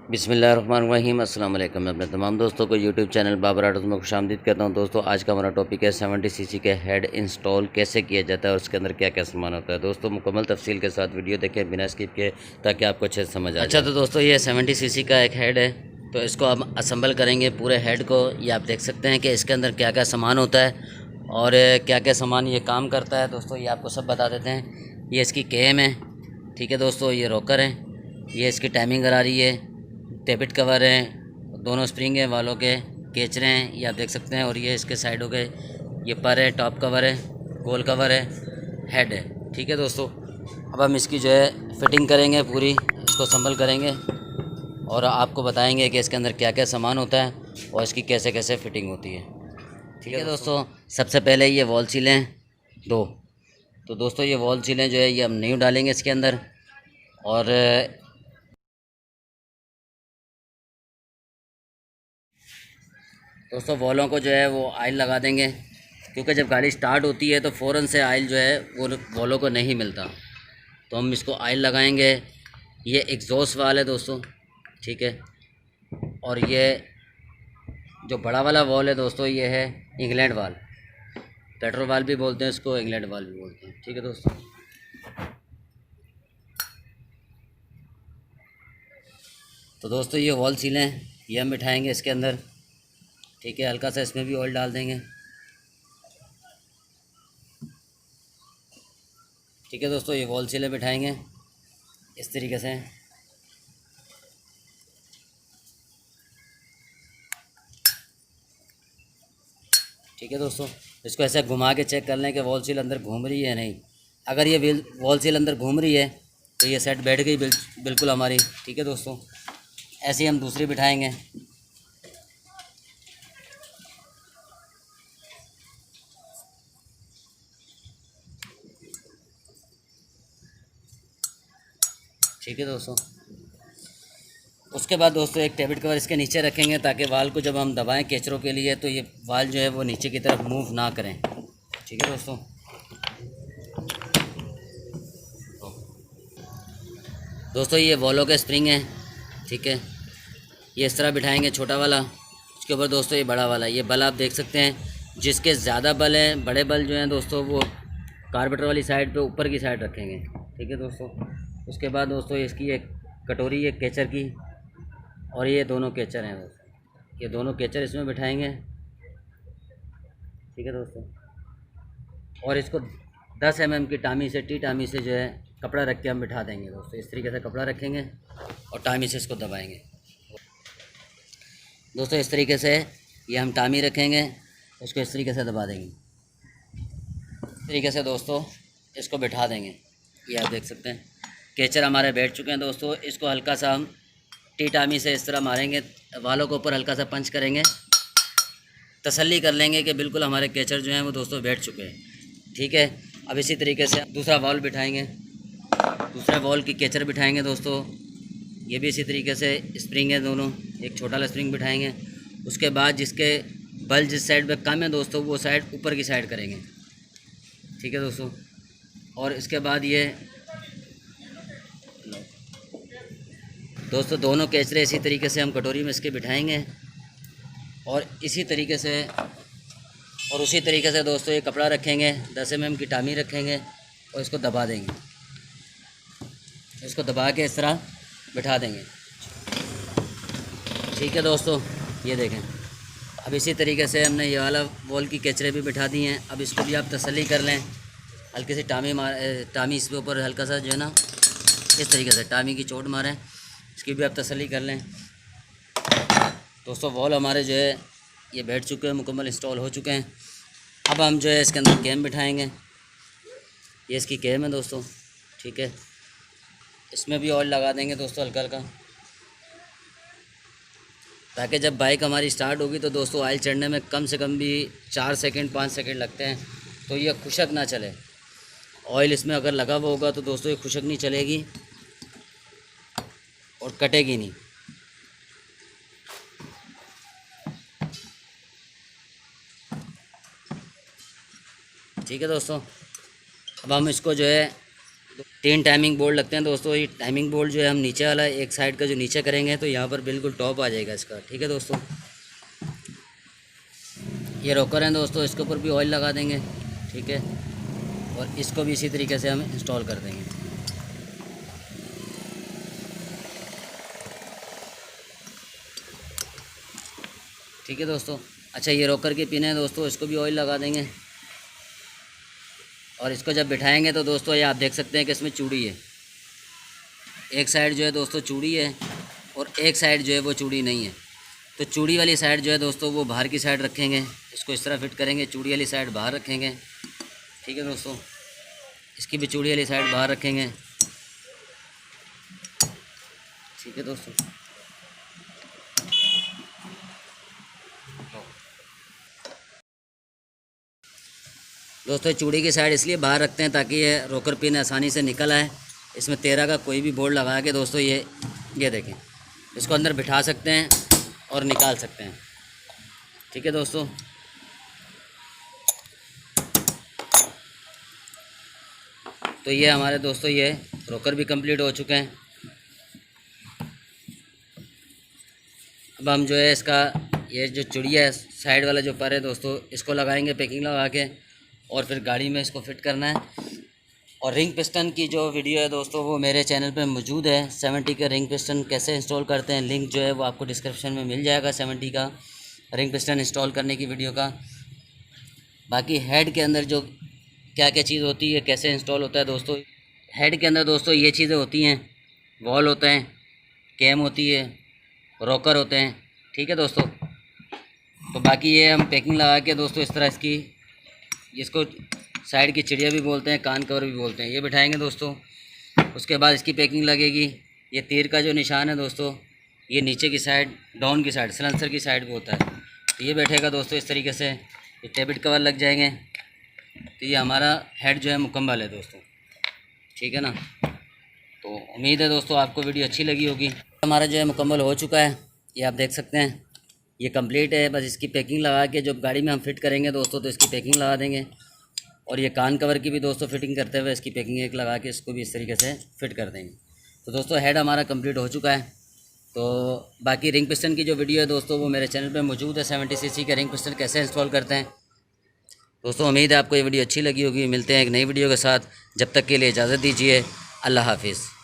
बिस्मिल्लाहिर्रहमानिर्रहीम। अस्सलाम वालेकुम। मैं अपने तमाम दोस्तों को यूट्यूब चैनल बाबर ऑटोज़ में खुशामदीद कहता हूं। दोस्तों, आज का हमारा टॉपिक है 70 सीसी के हेड इंस्टॉल कैसे किया जाता है और उसके अंदर क्या क्या सामान होता है। दोस्तों, मुकम्मल तफसील के साथ वीडियो देखें बिना स्किप के, ताकि आपको अच्छे से समझ आ जाए। अच्छा, तो दोस्तों ये 70 सीसी का एक हेड है, तो इसको हम असम्बल करेंगे पूरे हेड को। ये आप देख सकते हैं कि इसके अंदर क्या क्या सामान होता है और क्या क्या सामान ये काम करता है। दोस्तों, ये आपको सब बता देते हैं। ये इसकी केम है, ठीक है दोस्तों। ये रोकर है, ये इसकी टाइमिंग करा रही है, टेबिट कवर हैं, दोनों स्प्रिंग हैं, वालों के केचरे हैं, ये आप देख सकते हैं। और ये इसके साइडों के ये पर है, टॉप कवर है, गोल कवर है, हेड है, ठीक है दोस्तों। अब हम इसकी जो है फिटिंग करेंगे, पूरी इसको संभल करेंगे और आपको बताएंगे कि इसके अंदर क्या क्या सामान होता है और इसकी कैसे कैसे फिटिंग होती है, ठीक है दोस्तों। सबसे पहले ये वॉल सीलें दो, तो दोस्तों ये वॉल सीलें जो है ये हम न्यू डालेंगे इसके अंदर। और दोस्तों वॉलों को जो है वो ऑयल लगा देंगे, क्योंकि जब गाड़ी स्टार्ट होती है तो फ़ौरन से ऑयल जो है वो वॉलों को नहीं मिलता, तो हम इसको ऑयल लगाएंगे। ये एग्जॉस्ट वाल है दोस्तों, ठीक है। और ये जो बड़ा वाला वॉल है दोस्तों, ये है इंग्लैंड वाल, पेट्रोल वाल भी बोलते हैं इसको, इंग्लैंड वाल भी बोलते हैं, ठीक है दोस्तों। तो दोस्तों ये वॉल सीलें ये हम बिठाएंगे इसके अंदर, ठीक है। हल्का सा इसमें भी ऑयल डाल देंगे, ठीक है दोस्तों। ये वॉल सीलें बिठाएंगे इस तरीके से, ठीक है दोस्तों। इसको ऐसे घुमा के चेक कर लें कि वॉल सील अंदर घूम रही है नहीं। अगर ये वॉल सील अंदर घूम रही है तो ये सेट बैठ गई बिल्कुल हमारी, ठीक है दोस्तों। ऐसे ही हम दूसरी बिठाएंगे, ठीक है दोस्तों। उसके बाद दोस्तों एक टेबिट कवर इसके नीचे रखेंगे, ताकि वाल को जब हम दबाएं केचरों के लिए तो ये वाल जो है वो नीचे की तरफ मूव ना करें, ठीक है दोस्तों। दोस्तों ये वॉलों के स्प्रिंग है, ठीक है। ये इस तरह बिठाएंगे छोटा वाला, उसके ऊपर दोस्तों ये बड़ा वाला। ये बल आप देख सकते हैं, जिसके ज़्यादा बल हैं, बड़े बल जो हैं दोस्तों, वो कार्बेटर वाली साइड पे ऊपर की साइड रखेंगे, ठीक है दोस्तों। उसके बाद दोस्तों इसकी एक कटोरी है केचर की, और ये दोनों केचर हैं दोस्तों, ये दोनों केचर इसमें बिठाएंगे, ठीक है दोस्तों। और इसको 10 mm की टामी से, टी टामी से जो है कपड़ा रख के हम बिठा देंगे दोस्तों। इस तरीके से कपड़ा रखेंगे और टामी से इसको दबाएंगे दोस्तों। इस तरीके से ये हम टामी रखेंगे, इसको इस तरीके से दबा देंगे, इस तरीके से दोस्तों इसको बिठा देंगे। ये आप देख सकते हैं केचर हमारे बैठ चुके हैं दोस्तों। इसको हल्का सा हम टी टामी से इस तरह मारेंगे, वालों के ऊपर हल्का सा पंच करेंगे, तसल्ली कर लेंगे कि बिल्कुल हमारे केचर जो हैं वो दोस्तों बैठ चुके हैं, ठीक है। अब इसी तरीके से दूसरा वॉल बिठाएंगे, दूसरा वॉल की केचर बिठाएंगे दोस्तों। ये भी इसी तरीके से स्प्रिंग है दोनों, एक छोटा वाला स्प्रिंग बिठाएंगे। उसके बाद जिसके बल जिस साइड पे कम है दोस्तों, वो साइड ऊपर की साइड करेंगे, ठीक है दोस्तों। और इसके बाद ये दोस्तों दोनों केचरे इसी तरीके से हम कटोरी में इसके बिठाएंगे, और इसी तरीके से और उसी तरीके से दोस्तों ये कपड़ा रखेंगे, 10 mm की टामी रखेंगे और इसको दबा देंगे, इसको दबा के इस तरह बिठा देंगे, ठीक है दोस्तों। ये देखें, अब इसी तरीके से हमने ये वाला वॉल की केचरे भी बिठा दी हैं। अब इसको भी आप तसल्ली कर लें, हल्की सी टामी इसके ऊपर हल्का सा जो है ना, इस तरीके से टामी की चोट मारें, इसकी भी आप तसल्ली कर लें दोस्तों। वॉल हमारे जो है ये बैठ चुके हैं, मुकम्मल इंस्टॉल हो चुके हैं। अब हम जो है इसके अंदर कैम बिठाएंगे, ये इसकी कैम है दोस्तों, ठीक है। इसमें भी ऑयल लगा देंगे दोस्तों हल्का हल्का, ताकि जब बाइक हमारी स्टार्ट होगी तो दोस्तों ऑयल चढ़ने में कम से कम भी 4 सेकंड 5 सेकंड लगते हैं, तो ये खुशक ना चले। ऑयल इसमें अगर लगा हुआ होगा तो दोस्तों ये खुशक नहीं चलेगी और कटेगी नहीं, ठीक है दोस्तों। अब हम इसको जो है 3 टाइमिंग बोल्ट लगते हैं दोस्तों। ये टाइमिंग बोल्ट जो है हम नीचे वाला एक साइड का जो नीचे करेंगे तो यहाँ पर बिल्कुल टॉप आ जाएगा इसका। ठीक है दोस्तों, ये रोकर हैं दोस्तों, इसके ऊपर भी ऑयल लगा देंगे। ठीक है, और इसको भी इसी तरीके से हम इंस्टॉल कर देंगे। ठीक है दोस्तों। अच्छा, ये रोकर के पिन है दोस्तों, इसको भी ऑयल लगा देंगे। और इसको जब बिठाएंगे तो दोस्तों ये आप देख सकते हैं कि इसमें चूड़ी है। एक साइड जो है दोस्तों चूड़ी है और एक साइड जो है वो चूड़ी नहीं है। तो चूड़ी वाली साइड जो है दोस्तों वो बाहर की साइड रखेंगे, इसको इस तरह फिट करेंगे, चूड़ी वाली साइड बाहर रखेंगे। ठीक है दोस्तों, इसकी भी चूड़ी वाली साइड बाहर रखेंगे। ठीक है दोस्तों, चूड़ी की साइड इसलिए बाहर रखते हैं ताकि ये रोकर पिन आसानी से निकल आए। इसमें 13 का कोई भी बोर्ड लगा के दोस्तों ये देखें, इसको अंदर बिठा सकते हैं और निकाल सकते हैं। ठीक है दोस्तों, तो ये हमारे दोस्तों ये रोकर भी कंप्लीट हो चुके हैं। अब हम जो है इसका ये जो चूड़िया है साइड वाला जो पर है दोस्तों, इसको लगाएंगे पैकिंग लगा के, और फिर गाड़ी में इसको फिट करना है। और रिंग पिस्टन की जो वीडियो है दोस्तों वो मेरे चैनल पे मौजूद है। 70 का रिंग पिस्टन कैसे इंस्टॉल करते हैं, लिंक जो है वो आपको डिस्क्रिप्शन में मिल जाएगा 70 का रिंग पिस्टन इंस्टॉल करने की वीडियो का। बाकी हेड के अंदर जो क्या क्या चीज़ होती है, कैसे इंस्टॉल होता है दोस्तों, हेड के अंदर दोस्तों ये चीज़ें होती हैं, वॉल होता है, कैम होती है, रॉकर होते हैं। ठीक है दोस्तों, तो बाकी ये हम पैकिंग लगा के दोस्तों इस तरह इसको साइड की चिड़िया भी बोलते हैं, कान कवर भी बोलते हैं, ये बिठाएंगे दोस्तों। उसके बाद इसकी पैकिंग लगेगी। ये तीर का जो निशान है दोस्तों, ये नीचे की साइड, डाउन की साइड, सलेंसर की साइड पे होता है। तो ये बैठेगा दोस्तों इस तरीके से, ये टेबिट कवर लग जाएंगे। तो ये हमारा हेड जो है मुकम्मल है दोस्तों। ठीक है ना, तो उम्मीद है दोस्तों आपको वीडियो अच्छी लगी होगी। हमारा जो है मुकम्मल हो चुका है, ये आप देख सकते हैं, ये कंप्लीट है। बस इसकी पैकिंग लगा के जब गाड़ी में हम फिट करेंगे दोस्तों तो इसकी पैकिंग लगा देंगे। और ये कान कवर की भी दोस्तों फिटिंग करते हुए इसकी पैकिंग एक लगा के इसको भी इस तरीके से फिट कर देंगे। तो दोस्तों हेड हमारा कंप्लीट हो चुका है। तो बाकी रिंग पिस्टन की जो वीडियो है दोस्तों वो मेरे चैनल पे मौजूद है। 70 सीसी का रिंग पिस्टन कैसे इंस्टॉल करते हैं दोस्तों। उम्मीद है आपको ये वीडियो अच्छी लगी होगी। मिलते हैं एक नई वीडियो के साथ, जब तक के लिए इजाज़त दीजिए। अल्लाह हाफिज़।